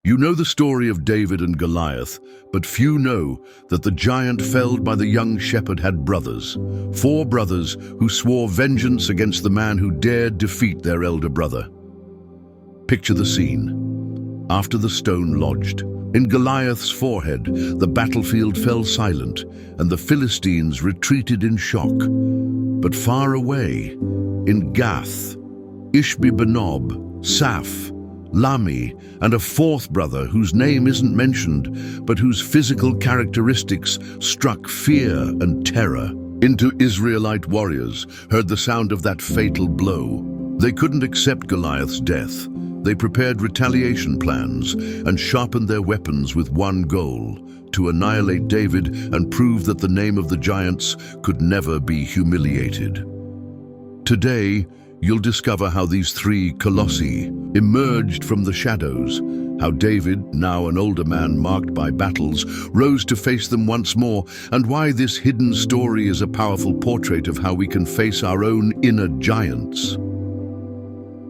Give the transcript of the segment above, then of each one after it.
You know the story of David and Goliath, but few know that the giant felled by the young shepherd had brothers, 4 brothers who swore vengeance against the man who dared defeat their elder brother. Picture the scene. After the stone lodged in Goliath's forehead, the battlefield fell silent, and the Philistines retreated in shock. But far away, in Gath, Ishbi-benob, Saph, Lami, and a 4th brother whose name isn't mentioned, but whose physical characteristics struck fear and terror into Israelite warriors, heard the sound of that fatal blow. They couldn't accept Goliath's death. They prepared retaliation plans and sharpened their weapons with one goal: to annihilate David and prove that the name of the giants could never be humiliated. Today, you'll discover how these 3 colossi emerged from the shadows, how David, now an older man marked by battles, rose to face them once more, and why this hidden story is a powerful portrait of how we can face our own inner giants.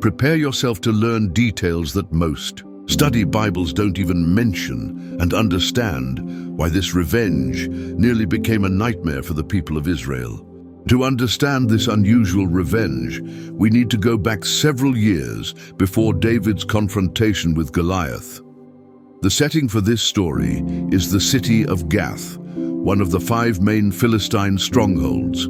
Prepare yourself to learn details that most study Bibles don't even mention, and understand why this revenge nearly became a nightmare for the people of Israel. To understand this unusual revenge, we need to go back several years before David's confrontation with Goliath. The setting for this story is the city of Gath, one of the 5 main Philistine strongholds,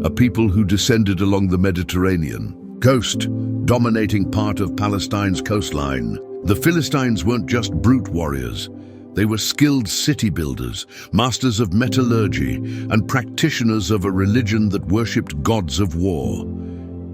a people who descended along the Mediterranean coast, dominating part of Palestine's coastline. The Philistines weren't just brute warriors. They were skilled city builders, masters of metallurgy, and practitioners of a religion that worshipped gods of war.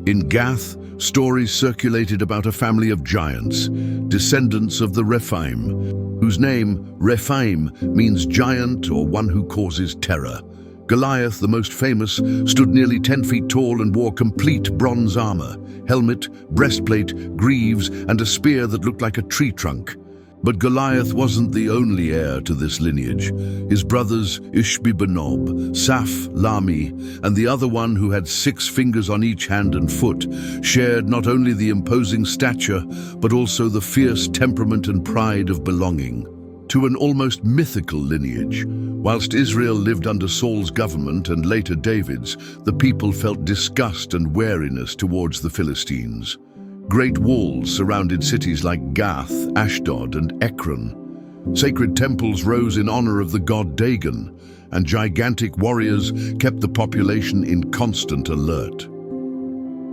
In Gath, stories circulated about a family of giants, descendants of the Rephaim, whose name, Rephaim, means giant or one who causes terror. Goliath, the most famous, stood nearly 10 feet tall and wore complete bronze armor, helmet, breastplate, greaves, and a spear that looked like a tree trunk. But Goliath wasn't the only heir to this lineage. His brothers Ishbi-benob, Saph, Lami, and the other one who had 6 fingers on each hand and foot shared not only the imposing stature, but also the fierce temperament and pride of belonging to an almost mythical lineage. Whilst Israel lived under Saul's government and later David's, the people felt disgust and wariness towards the Philistines. Great walls surrounded cities like Gath, Ashdod, and Ekron. Sacred temples rose in honor of the god Dagon, and gigantic warriors kept the population in constant alert.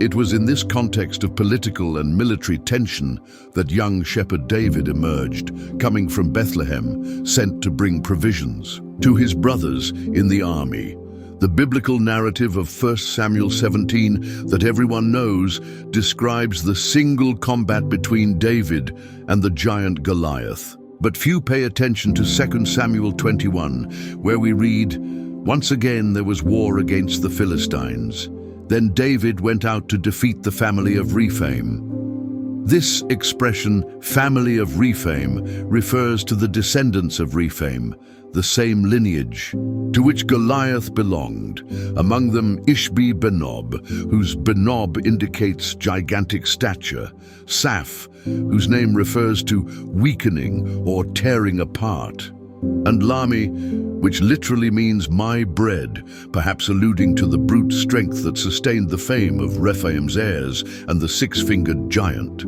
It was in this context of political and military tension that young shepherd David emerged, coming from Bethlehem, sent to bring provisions to his brothers in the army. The biblical narrative of 1 Samuel 17 that everyone knows describes the single combat between David and the giant Goliath. But few pay attention to 2 Samuel 21, where we read, "Once again there was war against the Philistines. Then David went out to defeat the family of Rephaim." This expression, family of Rephaim, refers to the descendants of Rephaim, the same lineage to which Goliath belonged, among them Ishbi-benob, whose benob indicates gigantic stature, Saph, whose name refers to weakening or tearing apart, and Lami, which literally means my bread, perhaps alluding to the brute strength that sustained the fame of Rephaim's heirs and the 6-fingered giant.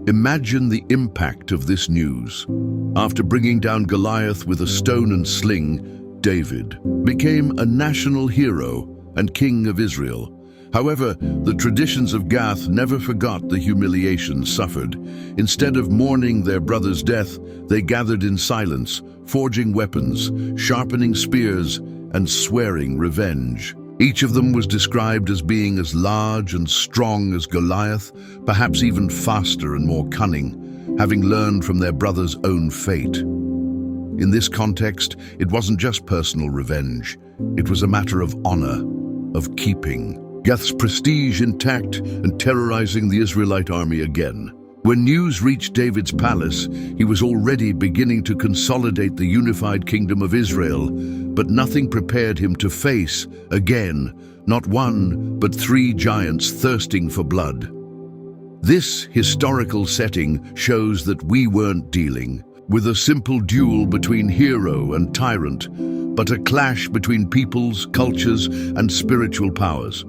Imagine the impact of this news. After bringing down Goliath with a stone and sling, David became a national hero and king of Israel. However, the traditions of Gath never forgot the humiliation suffered. Instead of mourning their brother's death, they gathered in silence, forging weapons, sharpening spears, and swearing revenge. Each of them was described as being as large and strong as Goliath, perhaps even faster and more cunning, having learned from their brother's own fate. In this context, it wasn't just personal revenge. It was a matter of honor, of keeping Gath's prestige intact and terrorizing the Israelite army again. When news reached David's palace, he was already beginning to consolidate the unified kingdom of Israel, but nothing prepared him to face, again, not 1, but 3 giants thirsting for blood. This historical setting shows that we weren't dealing with a simple duel between hero and tyrant, but a clash between peoples, cultures, and spiritual powers.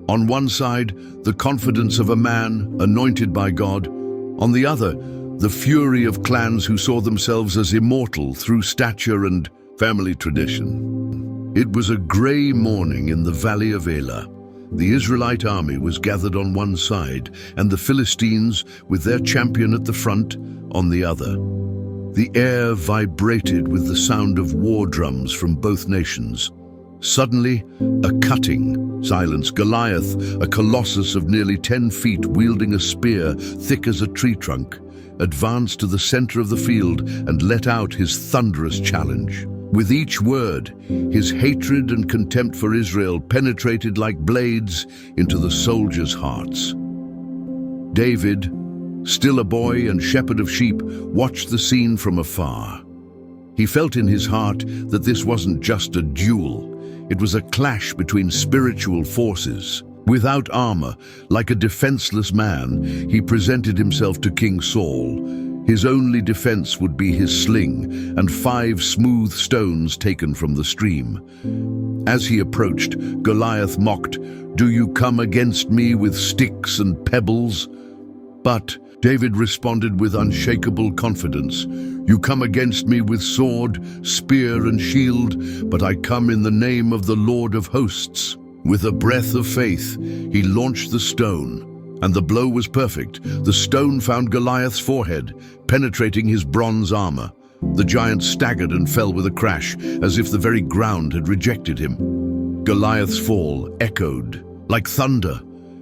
On one side, the confidence of a man anointed by God. On the other, the fury of clans who saw themselves as immortal through stature and family tradition. It was a grey morning in the valley of Elah. The Israelite army was gathered on one side, and the Philistines, with their champion at the front, on the other. The air vibrated with the sound of war drums from both nations. Suddenly, a cutting silenced Goliath, a colossus of nearly 10 feet wielding a spear thick as a tree trunk, advanced to the center of the field and let out his thunderous challenge. With each word, his hatred and contempt for Israel penetrated like blades into the soldiers' hearts. David, still a boy and shepherd of sheep, watched the scene from afar. He felt in his heart that this wasn't just a duel. It was a clash between spiritual forces. Without armor, like a defenseless man, he presented himself to King Saul. His only defense would be his sling and 5 smooth stones taken from the stream. As he approached, Goliath mocked, "Do you come against me with sticks and pebbles?" But David responded with unshakable confidence, "You come against me with sword, spear, and shield, but I come in the name of the Lord of hosts." With a breath of faith, he launched the stone, and the blow was perfect. The stone found Goliath's forehead, penetrating his bronze armor. The giant staggered and fell with a crash, as if the very ground had rejected him. Goliath's fall echoed like thunder.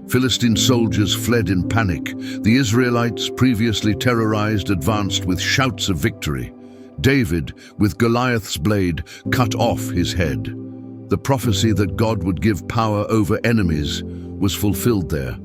Philistine soldiers fled in panic. The Israelites, previously terrorized, advanced with shouts of victory. David, with Goliath's blade, cut off his head. The prophecy that God would give power over enemies was fulfilled there,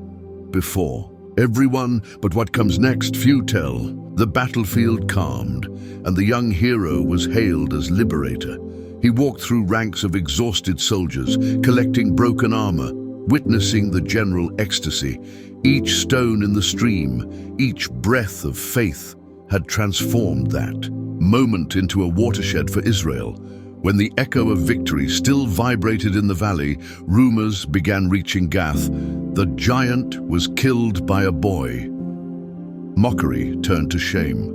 before. Everyone but what comes next, few tell. The battlefield calmed, and the young hero was hailed as liberator. He walked through ranks of exhausted soldiers, collecting broken armor, witnessing the general ecstasy. Each stone in the stream, each breath of faith had transformed that moment into a watershed for Israel. When the echo of victory still vibrated in the valley, rumors began reaching Gath. The giant was killed by a boy. Mockery turned to shame.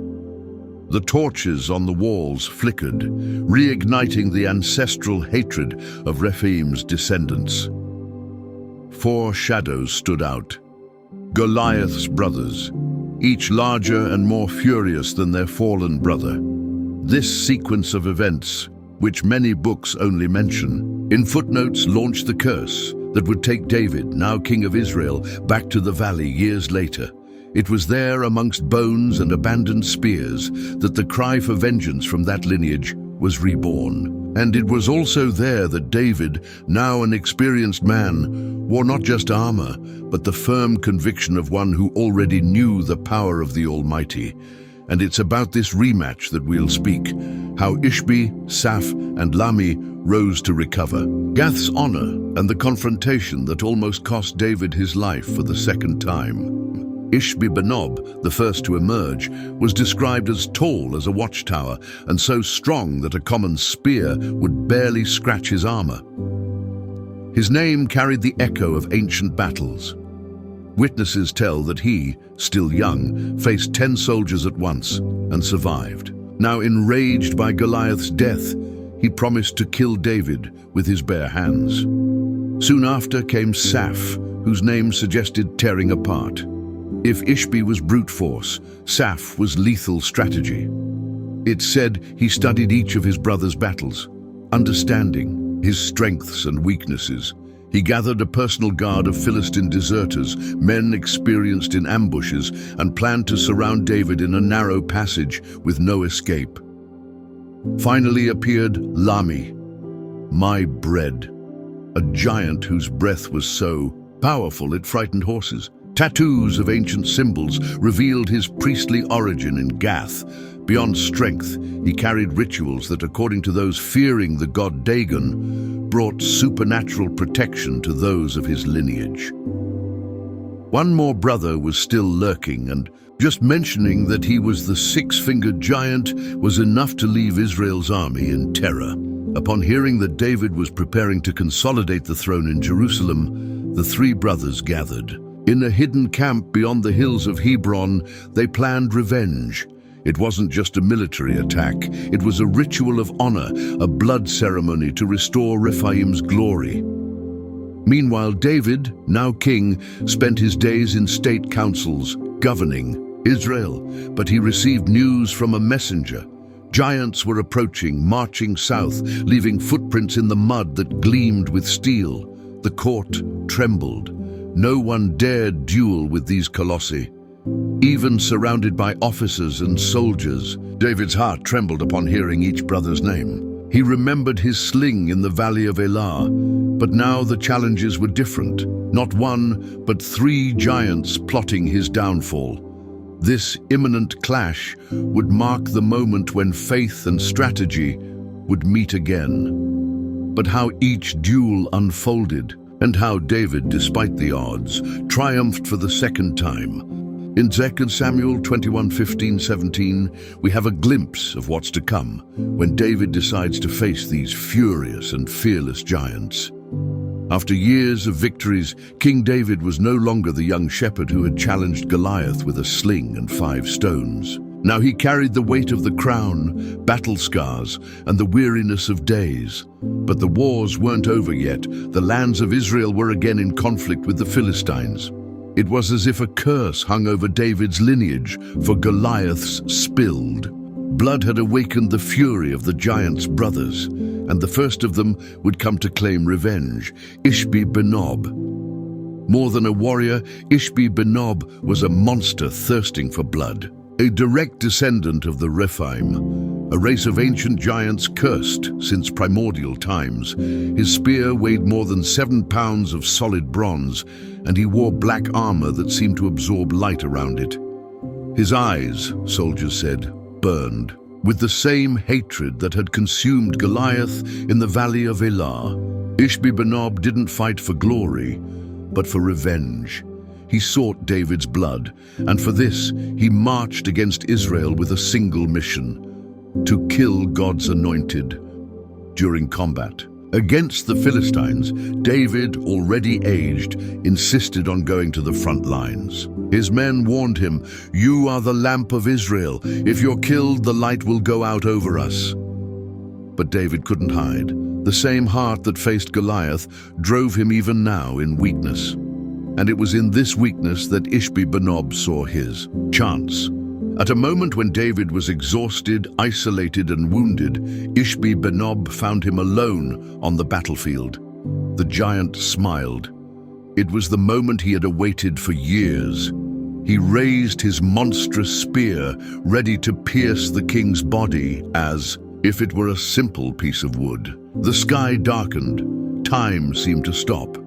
The torches on the walls flickered, reigniting the ancestral hatred of Rephaim's descendants. 4 shadows stood out. Goliath's brothers, each larger and more furious than their fallen brother. This sequence of events, which many books only mention, in footnotes launched the curse that would take David, now king of Israel, back to the valley years later. It was there, amongst bones and abandoned spears, that the cry for vengeance from that lineage was reborn. And it was also there that David, now an experienced man, wore not just armor, but the firm conviction of one who already knew the power of the Almighty. And it's about this rematch that we'll speak, how Ishbi, Saph, and Lahmi rose to recover. Gath's honor and the confrontation that almost cost David his life for the second time. Ishbi-Benob, the first to emerge, was described as tall as a watchtower and so strong that a common spear would barely scratch his armor. His name carried the echo of ancient battles. Witnesses tell that he, still young, faced 10 soldiers at once and survived. Now enraged by Goliath's death, he promised to kill David with his bare hands. Soon after came Saph, whose name suggested tearing apart. If Ishbi was brute force, Saph was lethal strategy. It said he studied each of his brother's battles, understanding his strengths and weaknesses. He gathered a personal guard of Philistine deserters, men experienced in ambushes, and planned to surround David in a narrow passage with no escape. Finally appeared Lahmi, my bread, a giant whose breath was so powerful it frightened horses. Tattoos of ancient symbols revealed his priestly origin in Gath. Beyond strength, he carried rituals that, according to those fearing the god Dagon, brought supernatural protection to those of his lineage. One more brother was still lurking, and just mentioning that he was the six-fingered giant was enough to leave Israel's army in terror. Upon hearing that David was preparing to consolidate the throne in Jerusalem, the three brothers gathered. In a hidden camp beyond the hills of Hebron, they planned revenge. It wasn't just a military attack, it was a ritual of honor, a blood ceremony to restore Rephaim's glory. Meanwhile, David, now king, spent his days in state councils, governing Israel, but he received news from a messenger. Giants were approaching, marching south, leaving footprints in the mud that gleamed with steel. The court trembled. No one dared duel with these colossi. Even surrounded by officers and soldiers, David's heart trembled upon hearing each brother's name. He remembered his sling in the valley of Elah, but now the challenges were different. Not one, but three giants plotting his downfall. This imminent clash would mark the moment when faith and strategy would meet again. But how each duel unfolded, and how David, despite the odds, triumphed for the second time. In 2 Samuel 21:15-17, we have a glimpse of what's to come when David decides to face these furious and fearless giants. After years of victories, King David was no longer the young shepherd who had challenged Goliath with a sling and 5 stones. Now he carried the weight of the crown, battle scars, and the weariness of days. But the wars weren't over yet. The lands of Israel were again in conflict with the Philistines. It was as if a curse hung over David's lineage, for Goliath's spilled. Blood had awakened the fury of the giants' brothers, and the first of them would come to claim revenge, Ishbi-Benob. More than a warrior, Ishbi-Benob was a monster thirsting for blood. A direct descendant of the Rephaim, a race of ancient giants cursed since primordial times. His spear weighed more than 7 pounds of solid bronze, and he wore black armor that seemed to absorb light around it. His eyes, soldiers said, burned with the same hatred that had consumed Goliath in the valley of Elah. Ishbi-Benob didn't fight for glory, but for revenge. He sought David's blood, and for this he marched against Israel with a single mission: to kill God's anointed. During combat against the Philistines, David, already aged, insisted on going to the front lines. His men warned him, "You are the lamp of Israel. If you're killed, the light will go out over us." But David couldn't hide. The same heart that faced Goliath drove him even now in weakness. And it was in this weakness that Ishbi-Benob saw his chance. At a moment when David was exhausted, isolated, and wounded, Ishbi-Benob found him alone on the battlefield. The giant smiled. It was the moment he had awaited for years. He raised his monstrous spear, ready to pierce the king's body as if it were a simple piece of wood. The sky darkened. Time seemed to stop.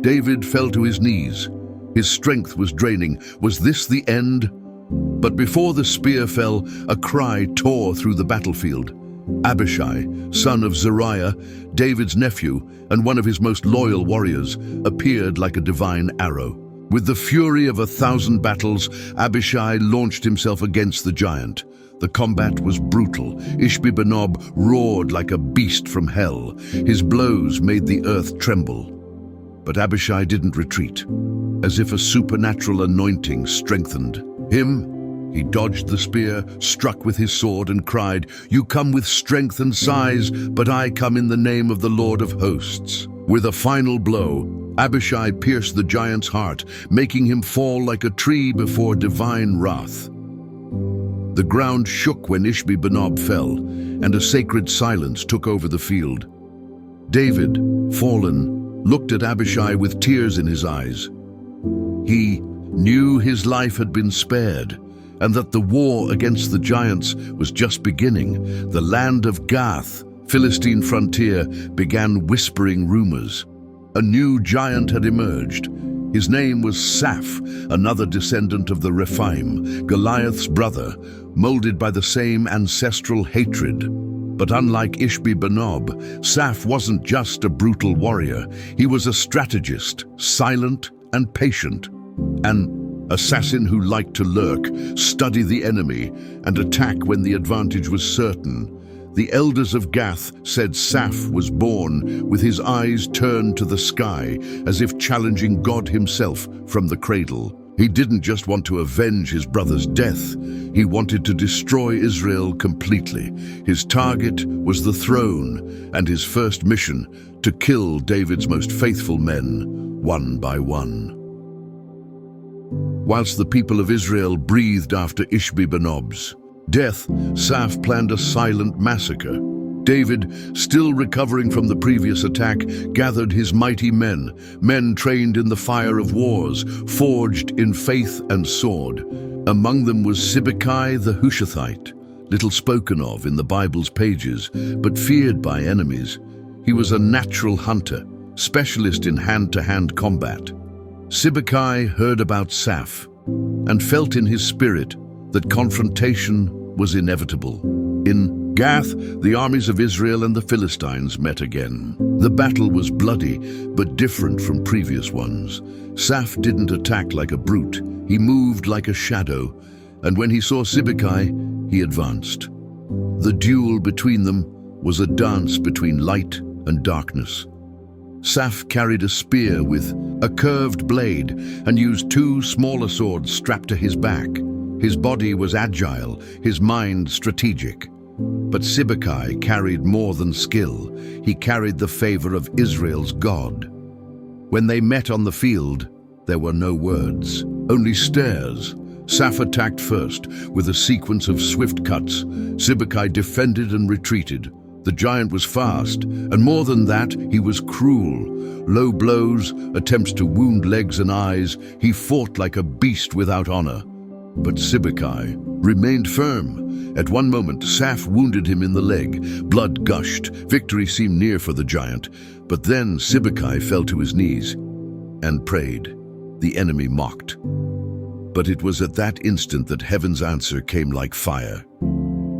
David fell to his knees. His strength was draining. Was this the end? But before the spear fell, a cry tore through the battlefield. Abishai, son of Zeruiah, David's nephew, and one of his most loyal warriors, appeared like a divine arrow. With the fury of 1,000 battles, Abishai launched himself against the giant. The combat was brutal. Ishbi-Benob roared like a beast from hell. His blows made the earth tremble. But Abishai didn't retreat. As if a supernatural anointing strengthened him, he dodged the spear, struck with his sword, and cried, "You come with strength and size, but I come in the name of the Lord of hosts." With a final blow, Abishai pierced the giant's heart, making him fall like a tree before divine wrath. The ground shook when Ishbi-Benob fell, and a sacred silence took over the field. David, fallen, looked at Abishai with tears in his eyes. He knew his life had been spared, and that the war against the giants was just beginning. The land of Gath, Philistine frontier, began whispering rumors. A new giant had emerged. His name was Saph, another descendant of the Rephaim, Goliath's brother, molded by the same ancestral hatred. But unlike Ishbi-Benob, Saph wasn't just a brutal warrior. He was a strategist, silent and patient. An assassin who liked to lurk, study the enemy, and attack when the advantage was certain. The elders of Gath said Saph was born with his eyes turned to the sky, as if challenging God himself from the cradle. He didn't just want to avenge his brother's death, he wanted to destroy Israel completely. His target was the throne, and his first mission, to kill David's most faithful men, one by one. Whilst the people of Israel breathed after Ishbi-Benob's death, Saph planned a silent massacre. David, still recovering from the previous attack, gathered his mighty men, men trained in the fire of wars, forged in faith and sword. Among them was Sibbecai the Hushathite, little spoken of in the Bible's pages, but feared by enemies. He was a natural hunter, specialist in hand-to-hand combat. Sibbecai heard about Saph and felt in his spirit that confrontation was inevitable. In Gath, the armies of Israel and the Philistines met again. The battle was bloody, but different from previous ones. Saph didn't attack like a brute, he moved like a shadow, and when he saw Sibbecai, he advanced. The duel between them was a dance between light and darkness. Saph carried a spear with a curved blade and used two smaller swords strapped to his back. His body was agile, his mind strategic. But Sibbecai carried more than skill. He carried the favor of Israel's God. When they met on the field, there were no words, only stares. Saph attacked first, with a sequence of swift cuts. Sibbecai defended and retreated. The giant was fast, and more than that, he was cruel. Low blows, attempts to wound legs and eyes, he fought like a beast without honor. But Sibbecai remained firm. At one moment, Saph wounded him in the leg. Blood gushed. Victory seemed near for the giant. But then Sibbecai fell to his knees and prayed. The enemy mocked. But it was at that instant that heaven's answer came like fire.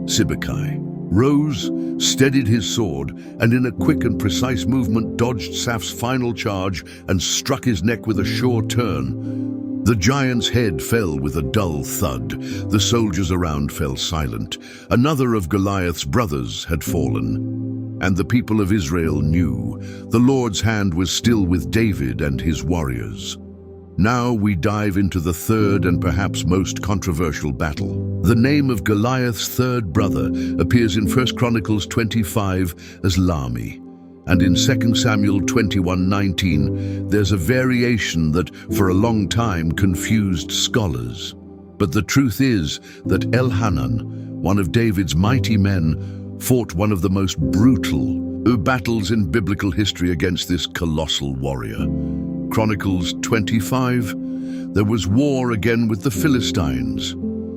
Sibbecai rose, steadied his sword, and in a quick and precise movement dodged Saph's final charge and struck his neck with a sure turn. The giant's head fell with a dull thud. The soldiers around fell silent. Another of Goliath's brothers had fallen. And the people of Israel knew the Lord's hand was still with David and his warriors. Now we dive into the third and perhaps most controversial battle. The name of Goliath's third brother appears in 1 Chronicles 25 as Lahmi. And in 2 Samuel 21:19, there's a variation that for a long time confused scholars. But the truth is that Elhanan, one of David's mighty men, fought one of the most brutal battles in biblical history against this colossal warrior. Chronicles 25, there was war again with the Philistines.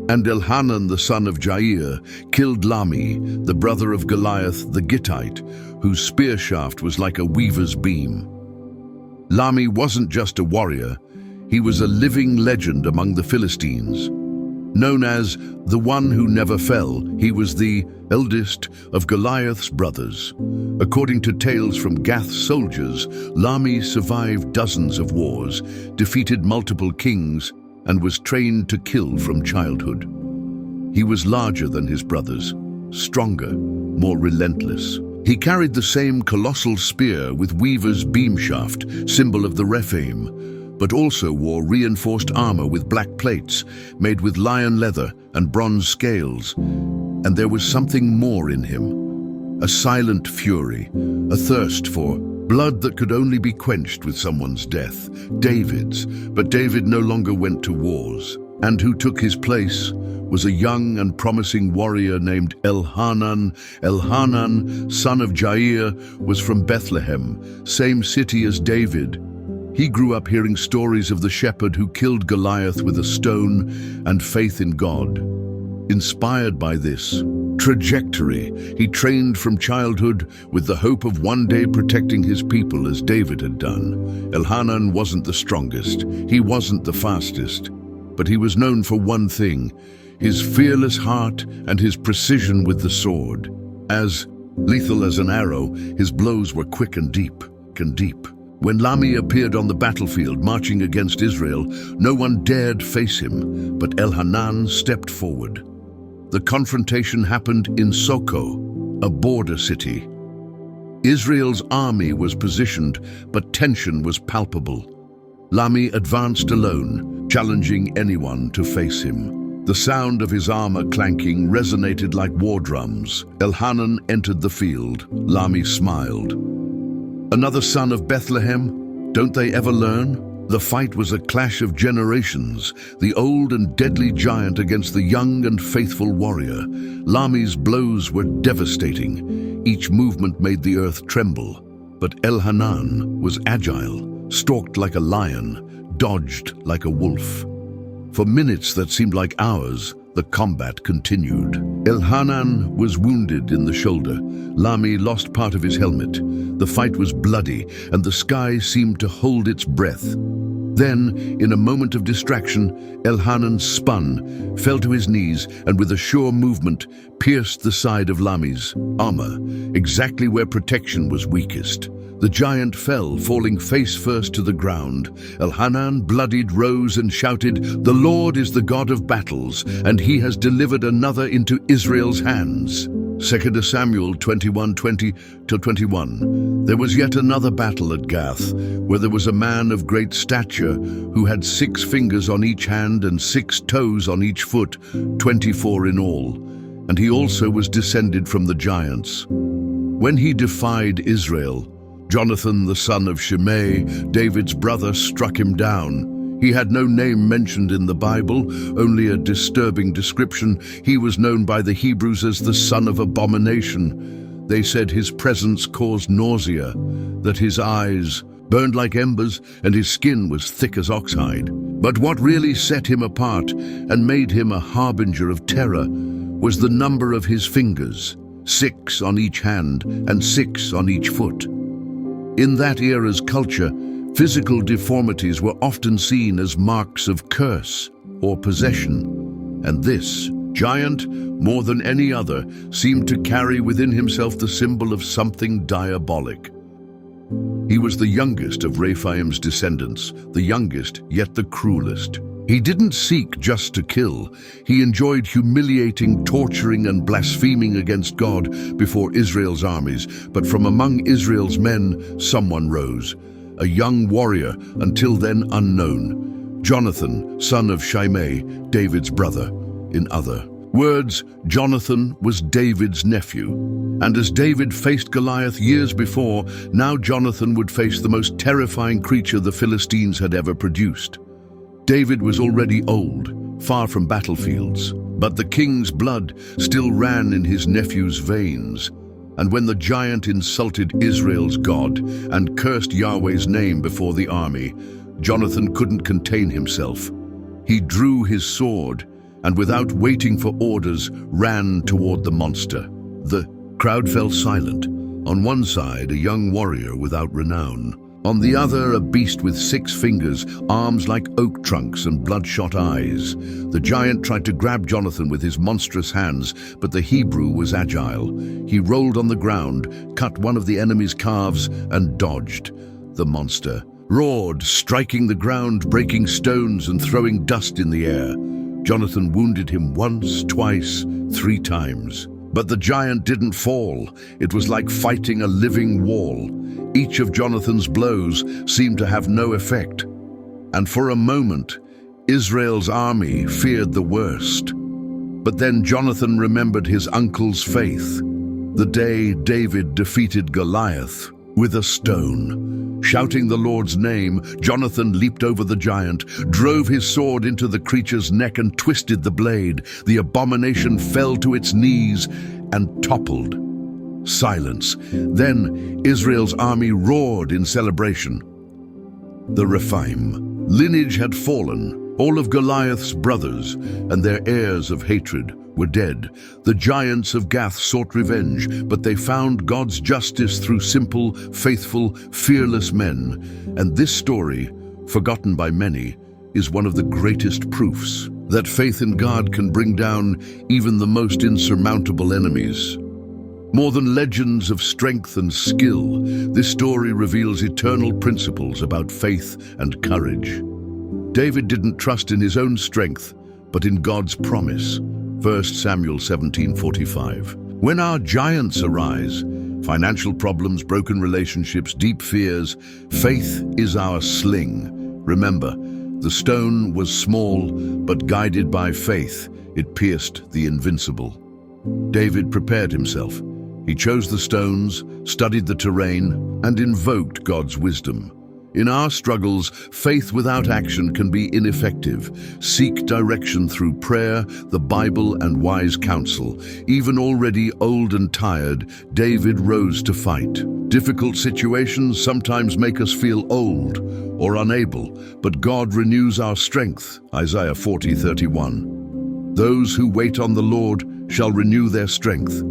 And Elhanan, the son of Jair, killed Lahmi, the brother of Goliath the Gittite, whose spear shaft was like a weaver's beam. Lahmi wasn't just a warrior, he was a living legend among the Philistines. Known as the one who never fell, he was the eldest of Goliath's brothers. According to tales from Gath's soldiers, Lahmi survived dozens of wars, defeated multiple kings, and was trained to kill from childhood. He was larger than his brothers, stronger, more relentless. He carried the same colossal spear with weaver's beam shaft, symbol of the Rephaim, but also wore reinforced armor with black plates, made with lion leather and bronze scales. And there was something more in him, a silent fury, a thirst for blood that could only be quenched with someone's death, David's. But David no longer went to wars, and who took his place was a young and promising warrior named Elhanan. Elhanan, son of Jair, was from Bethlehem, same city as David. He grew up hearing stories of the shepherd who killed Goliath with a stone and faith in God. Inspired by this trajectory, he trained from childhood with the hope of one day protecting his people as David had done. Elhanan wasn't the strongest, he wasn't the fastest, but he was known for one thing: his fearless heart and his precision with the sword. As lethal as an arrow, his blows were quick and deep. When Lami appeared on the battlefield marching against Israel, no one dared face him, but Elhanan stepped forward. The confrontation happened in Soko, a border city. Israel's army was positioned, but tension was palpable. Lami advanced alone, challenging anyone to face him. The sound of his armor clanking resonated like war drums. Elhanan entered the field. Lami smiled. Another son of Bethlehem? Don't they ever learn? The fight was a clash of generations, the old and deadly giant against the young and faithful warrior. Lami's blows were devastating. Each movement made the earth tremble. But Elhanan was agile, stalked like a lion, dodged like a wolf. For minutes that seemed like hours, the combat continued. Elhanan was wounded in the shoulder. Lami lost part of his helmet. The fight was bloody, and the sky seemed to hold its breath. Then, in a moment of distraction, Elhanan spun, fell to his knees, and with a sure movement, pierced the side of Lami's armor, exactly where protection was weakest. The giant fell, falling face first to the ground. Elhanan, bloodied, rose and shouted, "The Lord is the God of battles, and he has delivered another into Israel's hands." 2 Samuel 21:20-21. There was yet another battle at Gath, where there was a man of great stature who had 6 fingers on each hand and 6 toes on each foot, 24 in all. And he also was descended from the giants. When he defied Israel, Jonathan, the son of Shimei, David's brother, struck him down. He had no name mentioned in the Bible, only a disturbing description. He was known by the Hebrews as the son of abomination. They said his presence caused nausea, that his eyes burned like embers and his skin was thick as oxhide. But what really set him apart and made him a harbinger of terror was the number of his fingers, 6 on each hand and 6 on each foot. In that era's culture, physical deformities were often seen as marks of curse or possession, and this giant, more than any other, seemed to carry within himself the symbol of something diabolic. He was the youngest of Rephaim's descendants, the youngest yet the cruelest. He didn't seek just to kill. He enjoyed humiliating, torturing, and blaspheming against God before Israel's armies. But from among Israel's men, someone rose, a young warrior, until then unknown, Jonathan, son of Shimei, David's brother. In other words, Jonathan was David's nephew. And as David faced Goliath years before, now Jonathan would face the most terrifying creature the Philistines had ever produced. David was already old, far from battlefields, but the king's blood still ran in his nephew's veins. And when the giant insulted Israel's God and cursed Yahweh's name before the army, Jonathan couldn't contain himself. He drew his sword and, without waiting for orders, ran toward the monster. The crowd fell silent. On one side, a young warrior without renown. On the other, a beast with 6 fingers, arms like oak trunks and bloodshot eyes. The giant tried to grab Jonathan with his monstrous hands, but the Hebrew was agile. He rolled on the ground, cut one of the enemy's calves, and dodged. The monster roared, striking the ground, breaking stones and throwing dust in the air. Jonathan wounded him once, twice, 3 times. But the giant didn't fall. It was like fighting a living wall. Each of Jonathan's blows seemed to have no effect. And for a moment, Israel's army feared the worst. But then Jonathan remembered his uncle's faith. The day David defeated Goliath with a stone. Shouting the Lord's name, Jonathan leaped over the giant, drove his sword into the creature's neck and twisted the blade. The abomination fell to its knees and toppled. Silence. Then Israel's army roared in celebration. The Rephaim lineage had fallen. All of Goliath's brothers and their heirs of hatred were dead. The giants of Gath sought revenge, but they found God's justice through simple, faithful, fearless men. And this story, forgotten by many, is one of the greatest proofs that faith in God can bring down even the most insurmountable enemies. More than legends of strength and skill, this story reveals eternal principles about faith and courage. David didn't trust in his own strength, but in God's promise. 1 Samuel 17:45. When our giants arise, financial problems, broken relationships, deep fears, faith is our sling. Remember, the stone was small, but guided by faith, it pierced the invincible. David prepared himself. He chose the stones, studied the terrain, and invoked God's wisdom. In our struggles, faith without action can be ineffective. Seek direction through prayer, the Bible, and wise counsel. Even already old and tired, David rose to fight. Difficult situations sometimes make us feel old or unable, but God renews our strength. Isaiah 40:31. Those who wait on the Lord shall renew their strength.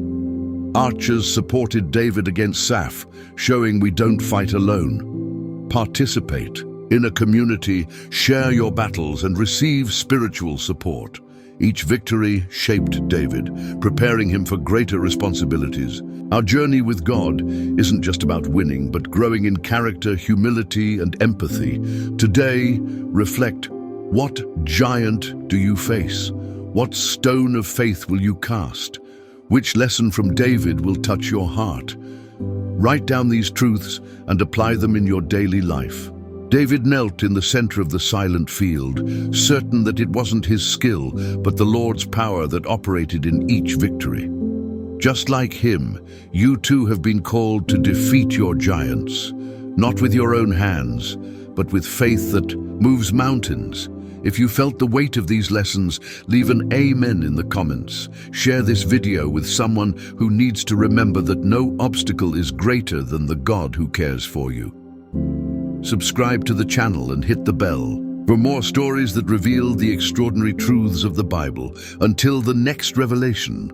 Archers supported David against Saph, showing we don't fight alone. Participate in a community, share your battles, and receive spiritual support. Each victory shaped David, preparing him for greater responsibilities. Our journey with God isn't just about winning, but growing in character, humility, and empathy. Today, reflect: what giant do you face? What stone of faith will you cast? Which lesson from David will touch your heart? Write down these truths and apply them in your daily life. David knelt in the center of the silent field, certain that it wasn't his skill, but the Lord's power that operated in each victory. Just like him, you too have been called to defeat your giants, not with your own hands, but with faith that moves mountains. If you felt the weight of these lessons, leave an amen in the comments. Share this video with someone who needs to remember that no obstacle is greater than the God who cares for you. Subscribe to the channel and hit the bell for more stories that reveal the extraordinary truths of the Bible. Until the next revelation,